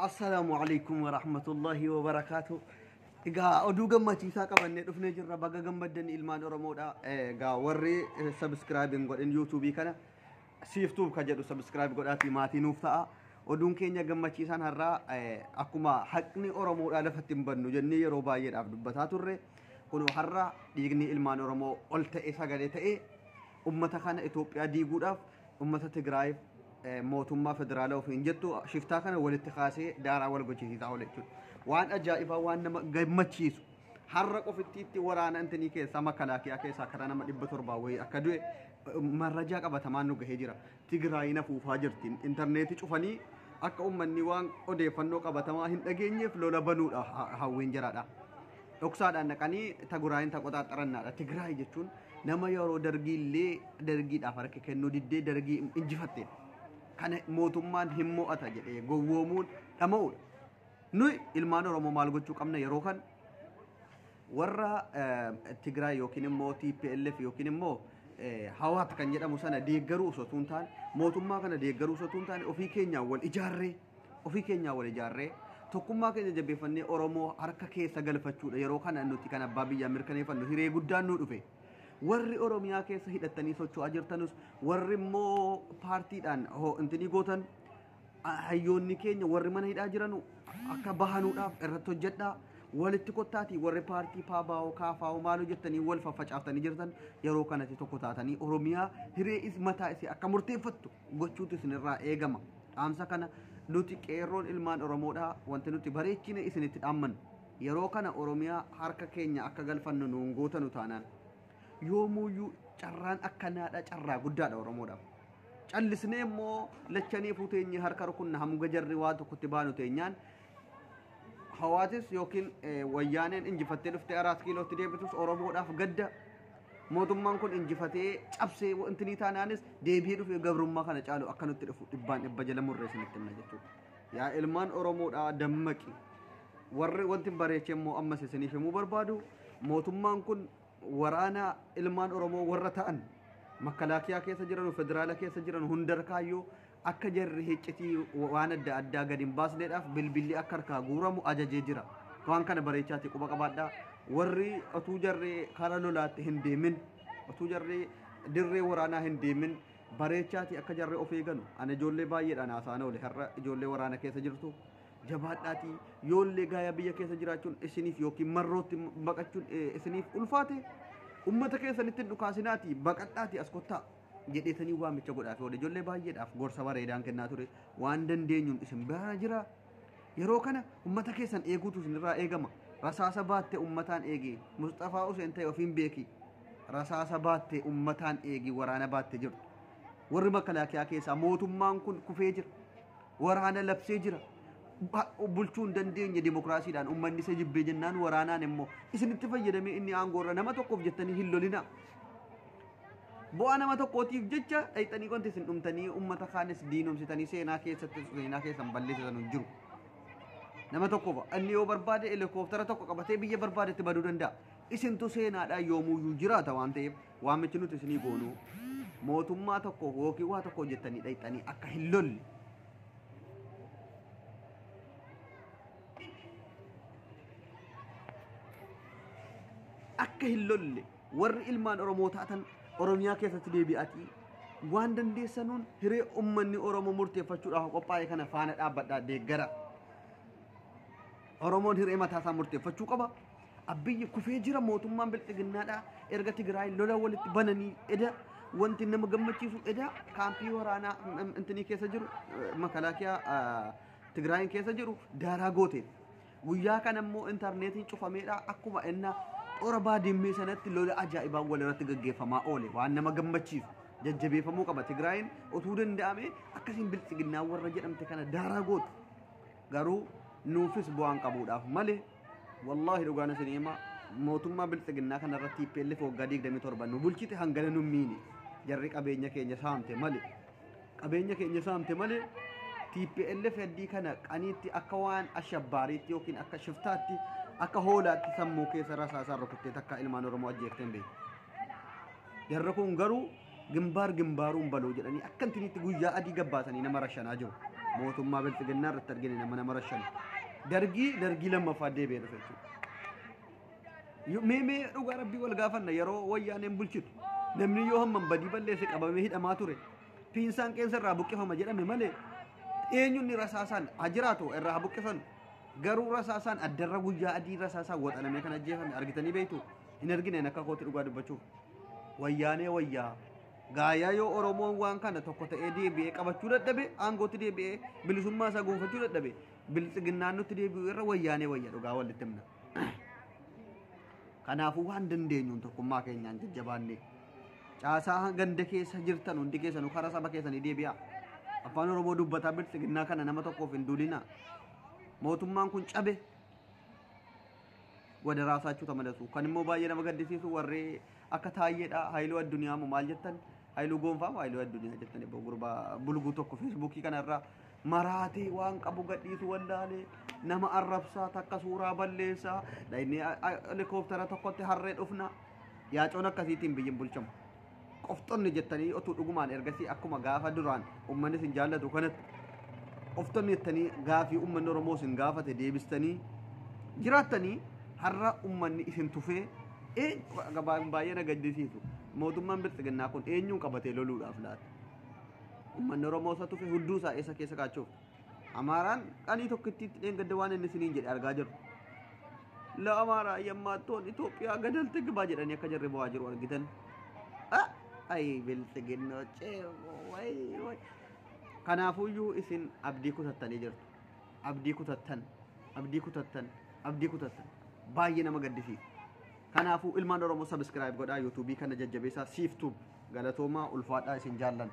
السلام عليكم ورحمة الله وبركاته. إجا أدو جمّا تيسا كمان ندفن جرّا بقى جمّا دن إلمان أرمودا إجا ورّي سبسكرايبين قد إن يوتيوبي كنا سيفتوب كجدو سبسكرايب قد أتي ماتي نوفتا أدون كينيا جمّا تيسان هرّا أكما حقني أرمودا لفتم بنو جنّي روباير عبد بتاتوري كنو هرّا يجني إلمان أرمو قلت إيسا قلت إيه أمتا كان إثيوبيا ديغوداف أمتا تجرايف موتوما فدرالا وفين جتو شفتا كان والاتخاذي دارا والجوجي تاولت وان أجائبا وان جمتشيس حرقوا في التيتي ورانا أنتني كي سما كلاكي أكيد سكرنا ما يبتور باوي أكدوه مرجع كبا تمانو جهجرا تجراينا فوفاجرتين إنترنت شوفني أك مني وان أودي فنو كبا تماهن أجيني فلولا بنو هاوين جرادا أقصد أن كاني تجراين تقطع ترنا تجراي جتون نما يورو درجي دافرك كأنه دي درجي إنجفتين كان موتومان همو أتاجر جوومون تمول نوي إلمانو رمو مالغو تشوكمنا يروخان ورا تجراي يوكين مو تي بي ال اف يوكين مو هوات كان يدا مسانا ديغرو سوتونتان موتوما كان ديغرو سوتونتان وفي كينيا والإجارة توكما كان جبيفني أورمو حركة كيسا غلفتشو يروخان أنو تكان بابي أمريكاني فنو هيري قدان نو دفه warri oromiyaa keessa hidhatanii socho'aa jirtanus warri immoo paartiidhaan intini gootan hayyoonni keenya warri mana hidhaa jiran akka bahanuudhaaf irratti hojjedhaa walitti kottaati warri paartii paabaa'oo kaafaa'oo maaloo jettanii wal faffacaaftanii jirtan yeroo kanatti tokko taatanii oromiyaa hiree mataa isii akka murteeffattu gochuutu isinirraa eegama dhaamsa kana nuti qeerroon ilmaan oromoodhaa wanti nuti bareechine isinitti dhaamman yeroo kana oromiyaa harka keenya akka galfannu nuun gootanu taanaan يومو جران أكنادا جرا قدادا ورمودا جلسني مو لتشاني فوتيني هركرو كنا هم جر رواتو كتبانو تينيان حوادث يمكن ويانين إنجي فتلو في أراس كيلو تديبتوس ورمودا فقدا موتو مانكون إنجي فتي أبسي وإنتني تانانس ديبيرو في قبر ما كان جالو أكنو تلفو إبان إبجل مرة سنتنا جتو يا إلمان ورمودا دمكي ور وانتم بريتشم مو أما سني في مو بربادو موتو مانكون ورانا إلمان أورمو ورتان مكلاكيا كيس جرانو فدرالا كيس جرانو هندر كايو أكجر هيتشتي وانا دا قديم باس نيراف بالبلي أكركا غورمو أجاجي جرا كوان كان بريتشاتي كوبا كبادا وري أتوجر كارلولات هنديمن أتوجر دري ورانا هنديمن بريتشاتي أكجر أوفيغانو أنا جولي باير أنا أسانو لهر جولي ورانا كيس جرتو jabaadhaati yoollee gaaya biyya keessa jiraachuun isiniif yookiin marrootti baqachuun isiniif ulfaate ummata keessanitti dhukaasinaati baqadhaati as kottaa jedheetanii waamicha godhaaf oole ijoollee baay'eedhaaf gorsa bareedaan kennaa ture waan dandeenyuun isin bira jira yeroo kana ummata keessan eeguutu isinirraa eegama rasaasa baatte ummataan eegi Mustafaa Huseen ta'e ofiin beeki rasaasa baatte ummataan eegi waraana baatte jirtu warri makalaakiyaa keessaa mootummaan kun kufee jira waraana labsee jira bulchuun dandeenye demokraasiidhaan ummanni isa jibbee jennaan waraanaan immoo isinitti fayyadamee inni aangoorra nama tokkoof jettanii hin lolina bu'aa nama tokkootiif jecha dhayxanii wanti isin dhumtanii ummata kaanis diinomsitanii seenaa keessan balleessitan hin jiru nama tokkoof inni yoo barbaade helikooftara tokko qabatee biyya barbaadetti baduu danda'a isintu seenaadhaan yoomuyyuu jiraata waan ta'eef waamichi nuti isinii goonu mootummaa tokko yookiin waa tokko jettanii dhayxanii akka hin lolle akka hin lolle warri ilmaan oromoo taatan oromiyaa keessatti deebi'atii waan dandeessanuun hiree ummanni oromoo murteeffachuudhaaf qophaa'e kana faana dhaabbadhaa deeggara oromoon hiree mataasaa murteeffachuu qaba abbiyyi kufee jira mootummaan bilxiginnaadhaa erga Tigraay lola walitti bananii eda wanti nama gammachiisu eda kaampii waraanaa intini keessa jiru makalaakiyaa Tigraayin keessa jiru daaraa goote guyyaa kana immoo intarneetiin cufameedha akkuma ennaa orabaa dimmee sanatti lola ajaa'ibaa walirratti gaggeeffamaa oole waan nama gammachiisu jajjabeeffamuu qaba Tigraayin otuu danda'ame akkasiin bilxiginnaa warra jedhamte kana daaraa gootu garuu nuufis bu'aan qabuudhaaf malee wallaahi dhugaan isin hima mootummaa bilxiginnaa kanarratti PLF waggaa 27 nu bulchite hangana nu miine jarri qabeenya keenya saamte malee TPLF heddii kana qaniitti akka waan ashabbaariitti yookiin akka shiftaatti akka hoolaatti sammuu keessa rasaasaa rukuttee takka ilmaan oromoo ajjeefteen beeku jarri kun garuu gimbaar gimbaaruun baloo jedhanii akkantinitti guyyaa adii gabbaasanii nama rashanaa jiru mootummaa bilxiginnaa irratti argine nama nama rashan dargii lammaffaa deebi'ee dhufe jechuudha. Mee dhugaa rabbii wal gaafanna yeroo wayyaaneen bulchitu namni yoo hamman badii balleesse qabamee hidhamaa ture piinsaan qeensa irraa buqqifama jedhame malee eenyuun rasaasaan hajiraatu irraa buqqifan garuu rasaasaan addarra guyyaa adii rasaasaan waxanamee kan ajjeefame argitanii beektu hin argine akka kooti dhugaa dubbachuuf wayyaanee wayyaa gaayaa yoo oromoon waan kana tokko ta'ee deebi'ee qabachuu dadhabe aangootti deebi'ee bilisummaa isaa gonfachuu dadhabe biltsiginnaan nutti deebi'u irra wayyaanee wayya dhugaa walitti himna. Kanaafuu waan dandeenyuun tokkummaa keenyaan jajjabaannee caasaa ganda keessa jirtan hundi keessanuu karaa saba keessanii deebi'a. Afaan Oromoo dubbataa biltsiginnaa kana nama tokkoof hin duulina. Mootummaan kun cabe wada raasaachuu tamadasu kan immoo baay'ee nama gaddisiisu warri akka taayyeedha hayluu addunyaa moo maal jettan hayluu gonfaa hayluu addunyaa jettan gurbaa bulguu tokko feesbuukii kanarraa maraatee waan qabu gadhiisu wallaalee nama arrabsaa takka suuraa balleessaa dhaynee helikooftara tokkotti harree dhufna yaacoon akkasiitiin biyyin bulchamu qoftonni jettanii otuu dhugumaan ergasii akkuma gaafa duraan uummanni sin jaallatu kanatti qoftonni jettanii gaafii uummanni Oromoo sin gaafate deebistanii jiraattanii har'a uummanni isin tufee baay'ee na gaddisiisu mootummaan biltsiginnaa kun eenyuun qabatee loluudhaaf laata uummanni Oromoo isa tufe hudduu isaa eessa keessa kaachuuf Amaaraan qanii tokkittiitti dheengadda waan inni isiniin jedhe argaa jiru la Amaaraa yammaattoon Itoophiyaa gadalte gibaa jedhanii akka jarri bu'aa jiru argitan ay biltsiginnoo ceeboo kanaafuyyuu isin abdii kutattanii jirtu abdii kutattan baay'ee nama gaddisiisa. Kanaafuu ilmaan Oromoo subscribe godhaa YouTube kana jajjabeessaa siiftuu galatoomaa ulfaadhaa isin jaallan.